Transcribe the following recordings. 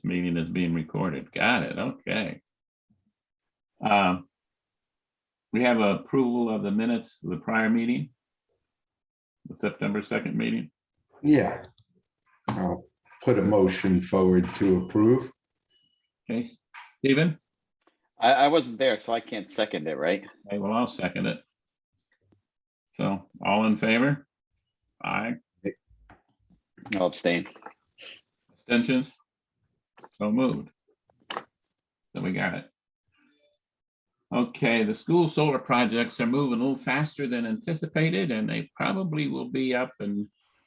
meeting is being recorded. Got it. Okay. We have approval of the minutes of the prior meeting, the September 2nd meeting. Yeah. I'll put a motion forward to approve. Okay, Stephen? I wasn't there, so I can't second it, right? Okay, well, I'll second it. So all in favor? Aye. I'll abstain. Abstentions? So moved. So we got it. Okay, the school solar projects are moving a little faster than anticipated, and they probably will be up and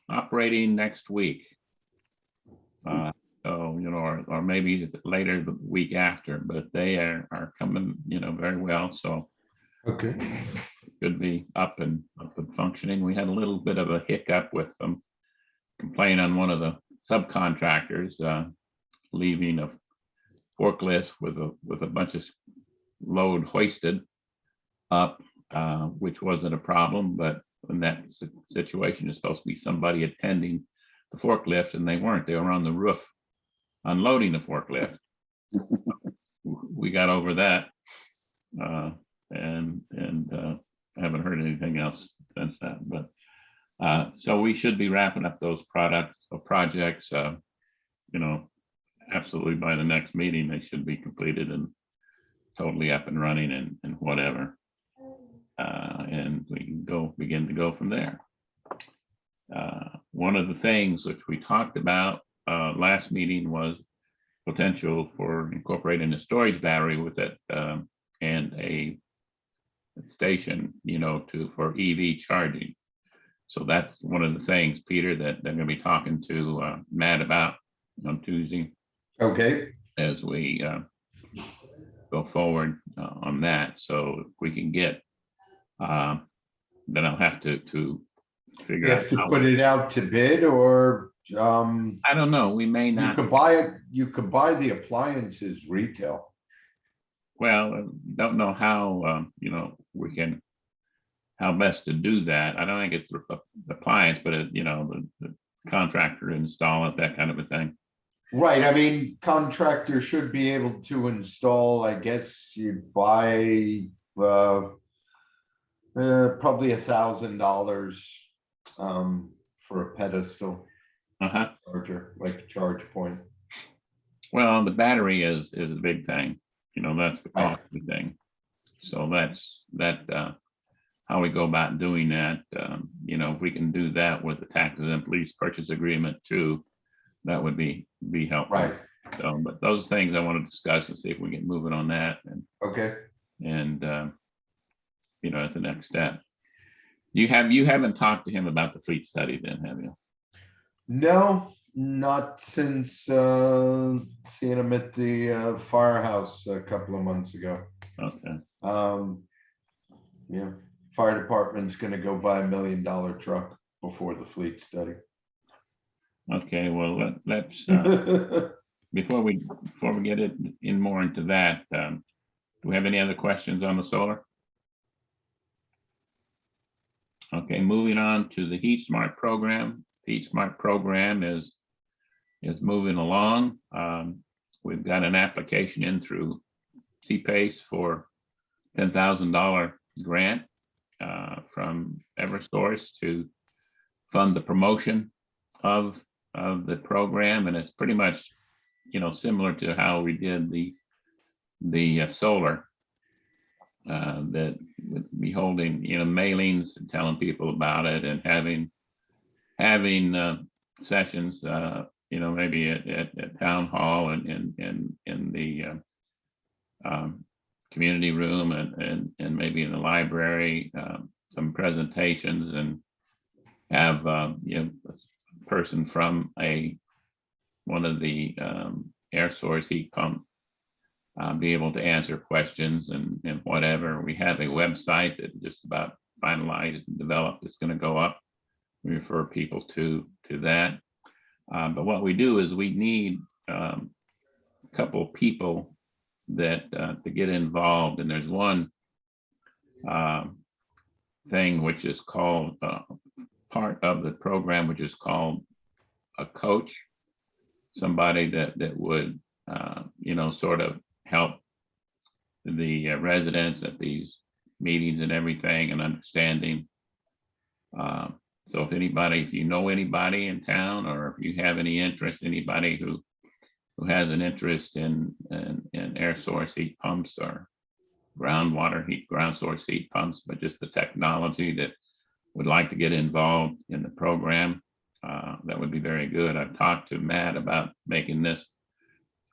operating next week. So, you know, or maybe later the week after, but they are coming, you know, very well. So Okay. should be up and functioning. We had a little bit of a hiccup with some complaint on one of the subcontractors leaving a forklift with a bunch of load hoisted up, which wasn't a problem, but in that situation is supposed to be somebody attending the forklift, and they weren't. They were on the roof unloading the forklift. We got over that, and haven't heard anything else since then. But so we should be wrapping up those projects. You know, absolutely by the next meeting they should be completed and totally up and running and whatever. And we can begin to go from there. One of the things which we talked about last meeting was potential for incorporating a storage battery with it and a station, you know, for EV charging. So that's one of the things, Peter, that they're going to be talking to Matt about on Tuesday. Okay. As we go forward on that. So if we can get, then I'll have to figure You out. have to put it out to bid, or I don't know. We may you not. could buy it, you could buy the appliances retail. Well, don't know how, you know, how best to do that. I don't think it's the appliance, but you know, the contractor install it, that kind of a thing. Right, I mean, contractor should be able to install, I guess you buy probably $1,000 for a pedestal charger, like a charge point. Well, the battery is a big thing. You know, that's the cost of the thing. So that's how we go about doing that. You know, if we can do that with the tax exempt lease purchase agreement too, that would be helpful. Right. So, but those things I want to discuss and see if we get moving on that. Okay. And you know, as the next step. You haven't talked to him about the fleet study then, have you? No, not since seeing him at the firehouse a couple of months ago. Okay. Yeah, fire department's gonna go buy $1 million truck before the fleet study. Okay, well, let's before we get it in more into that, do we have any other questions on the solar? Okay, moving on to the Heat Smart program. Heat Smart program is moving along. We've got an application in through CPACE for $10,000 grant from Eversource to fund the promotion of the program, and it's pretty much, you know, similar to how we did the solar, that would be holding, you know, mailings and telling people about it and having sessions, you know, maybe at town hall and in the community room and maybe in the library, some presentations, and have you know, a person from one of the air source heat pump be able to answer questions and whatever. We have a website that just about finalized and developed. It's going to go up. We refer people to that. But what we do is we need a couple people that to get involved. And there's one thing which is called part of the program, which is called a coach, somebody that would sort of help the residents at these meetings and everything and understanding. So if you know anybody in town, or if you have any interest, anybody who has an interest in air source heat pumps or ground source heat pumps, but just the technology that would like to get involved in the program, that would be very good. I've talked to Matt about making this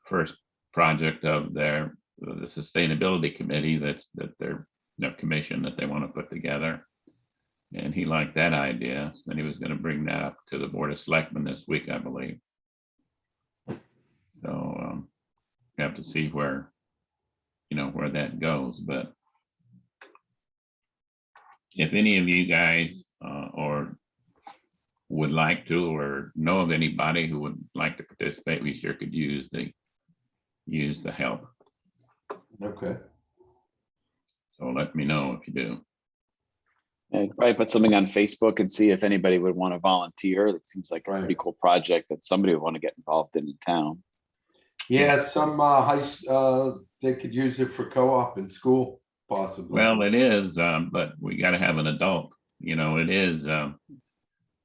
first project of the sustainability committee that their commission that they want to put together. And he liked that idea. And he was going to bring that up to the Board of Selectmen this week, I believe. So you have to see where that goes. But if any of you guys or would like to, or know of anybody who would like to participate, we sure could use the help. Okay. So let me know if you do. And probably put something on Facebook and see if anybody would want to volunteer. That seems like a Right. pretty cool project that somebody would want to get involved in town. Yeah, some they could use it for co-op in school, possibly. Well, it is, but we got to have an adult. It is.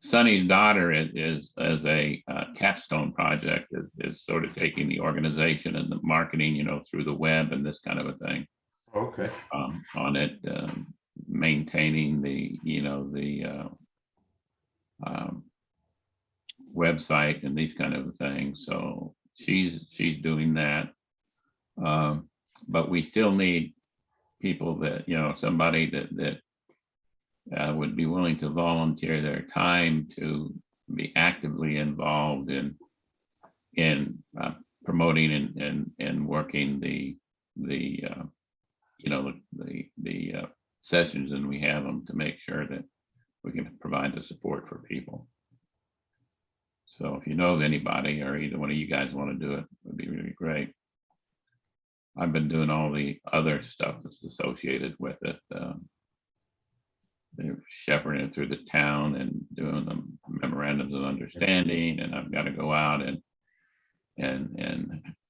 Sonny's daughter is as a capstone project is sort of taking the organization and the marketing, through the web and this kind of a thing. Okay. On it, maintaining the website and these kind of things. So she's doing that. But we still need people that, somebody that would be willing to volunteer their time to be actively involved in promoting and working the sessions, and we have them to make sure that we can provide the support for people. So if you know of anybody, or either one of you guys want to do it, would be really great. I've been doing all the other stuff that's associated with it. They're shepherding it through the town and doing the memorandums of understanding, and I've got to go out and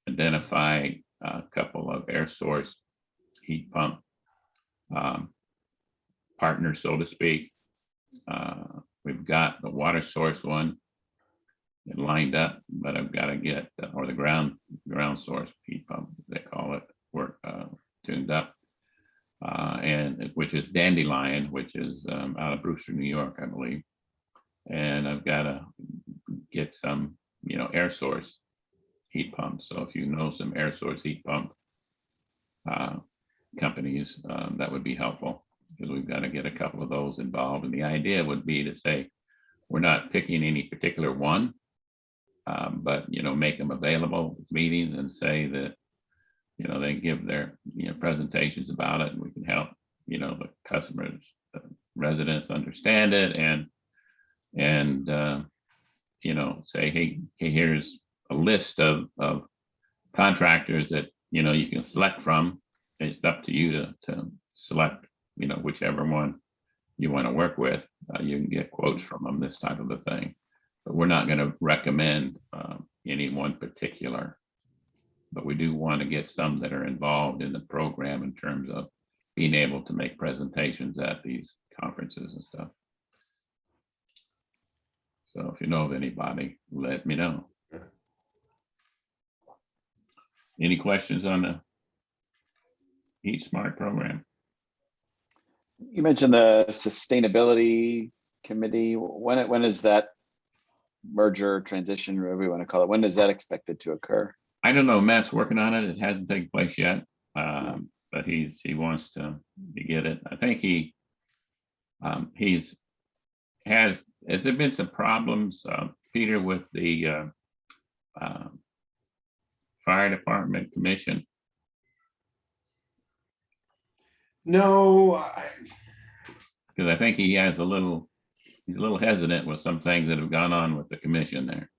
identify a couple of air source heat pump partners, so to speak. We've got the water source one lined up, but I've got to get, or the ground source heat pump, they call it, work tuned up. And which is Dandelion, which is out of Brewster, New York, I believe. And I've got to get some, air source heat pumps. So if you know some air source heat pump companies, that would be helpful, because we've got to get a couple of those involved. And the idea would be to say, we're not picking any particular one, but, make them available at meetings and say that, they give their, presentations about it, and we can help, the customers, residents understand it, and say, hey, here's a list of contractors that, you can select from. It's up to you to select, whichever one you want to work with. You can get quotes from them, this type of a thing. But we're not going to recommend any one particular. But we do want to get some that are involved in the program in terms of being able to make presentations at these conferences and stuff. So if you know of anybody, let me know. Any questions on the Heat Smart program? You mentioned the sustainability committee. When is that merger, transition, whatever you want to call it? When is that expected to occur? I don't know. Matt's working on it. It hasn't taken place yet, but he wants to get it. I think has there been some problems, Peter, with the fire department commission? No, Because I think he's a little hesitant with some things that have gone on with the commission there.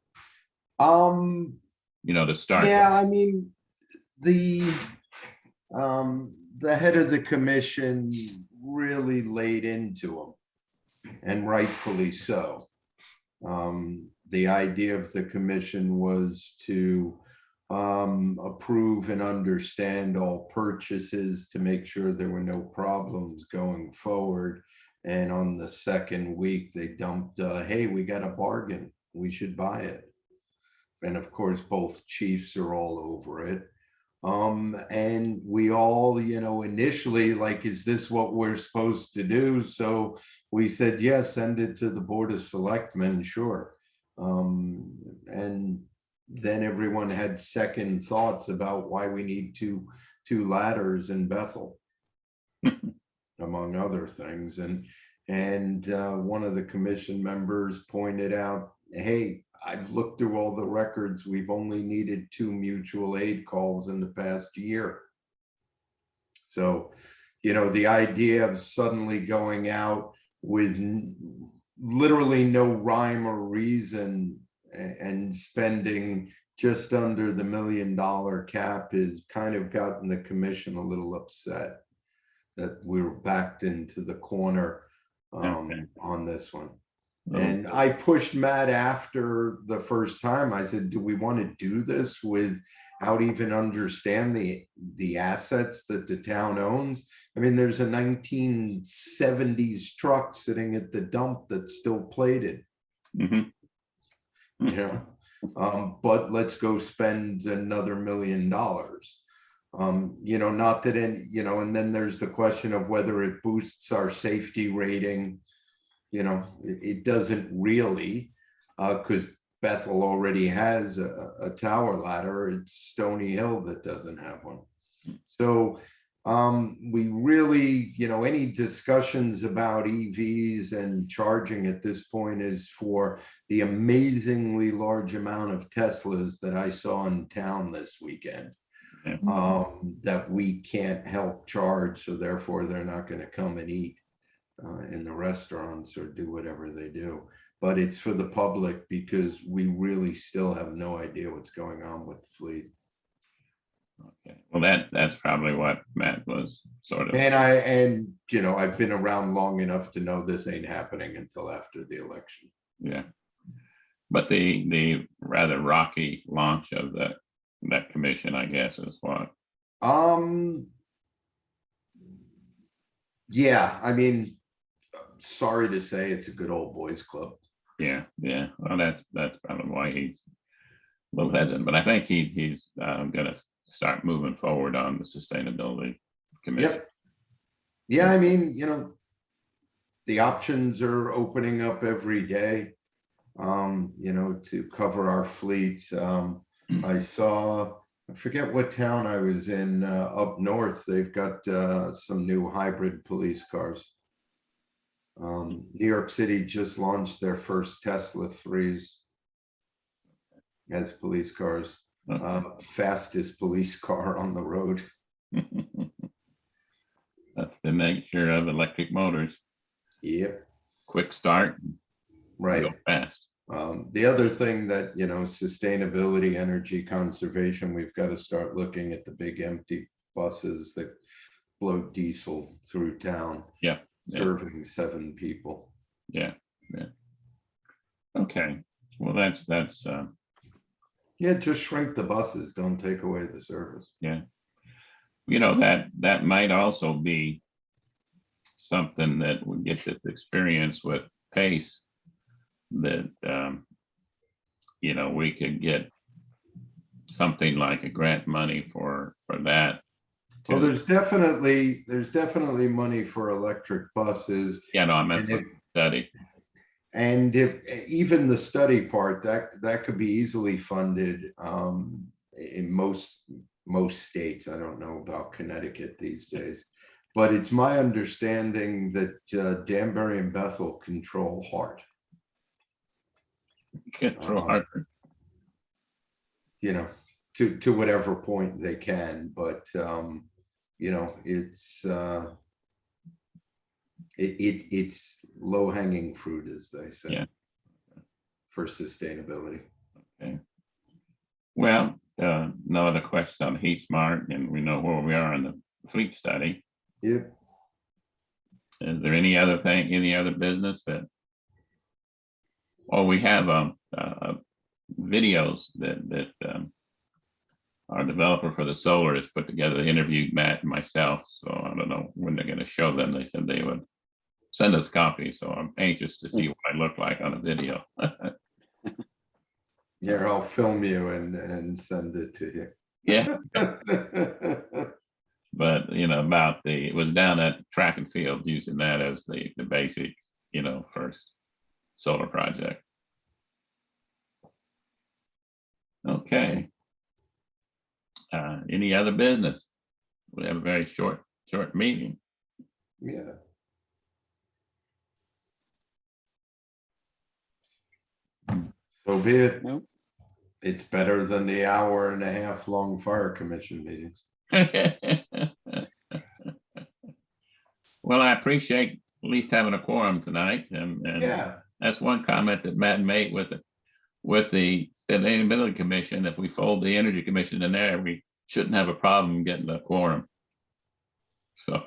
To start. yeah, I mean, the head of the commission really laid into him, and rightfully so. The idea of the commission was to approve and understand all purchases to make sure there were no problems going forward. And on the second week, they dumped, hey, we got a bargain, we should buy it. And of course, both chiefs are all over it. And we all, initially, like, is this what we're supposed to do? So we said, yes, send it to the Board of Selectmen, sure. And then everyone had second thoughts about why we need two ladders in Bethel, among other things. And one of the commission members pointed out, hey, I've looked through all the records. We've only needed 2 mutual aid calls in the past year. So, the idea of suddenly going out with literally no rhyme or reason and spending just under the $1 million cap is kind of gotten the commission a little upset that we're backed into the corner on this one. And I pushed Matt after the first time. I said, do we want to do this without even understand the assets that the town owns? I mean, there's a 1970s truck sitting at the dump that's still plated. But let's go spend another $1 million. Not that and then there's the question of whether it boosts our safety rating. It doesn't really, because Bethel already has a tower ladder. It's Stony Hill that doesn't have one. So we really, any discussions about EVs and charging at this point is for the amazingly large amount of Teslas that I saw in town this weekend. That we can't help charge, so therefore they're not going to come and eat in the restaurants or do whatever they do. But it's for the public because we really still have no idea what's going on with the fleet. Okay, well, that's probably what Matt was sort of. And I've been around long enough to know this ain't happening until after the election. Yeah, but the rather rocky launch of that commission, I guess, is what. Yeah, I mean, sorry to say, it's a good old boys club. Yeah. Well, that's probably why he's a little hesitant, but I think he's gonna start moving forward on the sustainability commission. Yep. Yeah, I mean, the options are opening up every day, to cover our fleet. I forget what town I was in up north. They've got some new hybrid police cars. New York City just launched their first Tesla 3s as police cars. Fastest police car on the road. That's the nature of electric motors. Yep. Quick start. Right. Go fast. The other thing that, sustainability, energy conservation, we've got to start looking at the big empty buses that blow diesel through town. Yeah. Serving 7 people. Yeah. Okay. Well, that's yeah, just shrink the buses, don't take away the service. Yeah. That might also be something that would get this experience with PACE that we could get something like a grant money for that. Well, there's definitely money for electric buses. Yeah, no, I meant the study. And if even the study part, that could be easily funded in most states. I don't know about Connecticut these days, but it's my understanding that Danbury and Bethel control HART. Control HART. To whatever point they can, but it's low-hanging fruit, as they say. Yeah. For sustainability. Okay. Well, no other questions on Heat Smart, and we know where we are in the fleet study. Yep. Is there any other business that? Oh, we have videos that our developer for the solar has put together, they interviewed Matt and myself, so I don't know when they're gonna show them. They said they would send us copies, so I'm anxious to see what I look like on a video. Yeah, I'll film you and send it to Yeah, you. but it was down at track and field using that as the basic, first solar project. Okay. Any other business? We have a very short meeting. Yeah. So be it. Nope. It's better than the hour and a half long fire commission meetings. Well, I appreciate at least having a quorum tonight, and Yeah, that's one comment that Matt made with the Sustainability Commission. If we fold the Energy Commission in there, we shouldn't have a problem getting a quorum. So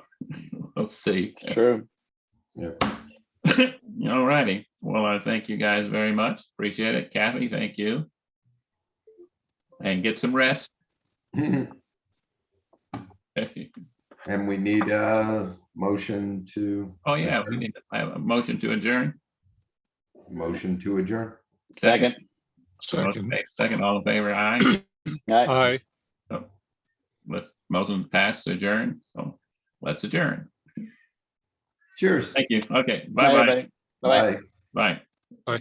we'll see. It's true. yeah. All righty. Well, I thank you guys very much. Appreciate it. Kathy, thank you. And get some rest. And we need a motion to. Oh, yeah, we need to have a motion to adjourn. Motion to adjourn. Second. Second. Okay, second, all in favor, aye. Aye. Aye. Let's, motion passed to adjourn, so let's adjourn. Cheers. Thank you. Okay, Bye, bye-bye. everybody. Bye-bye. Bye. Bye.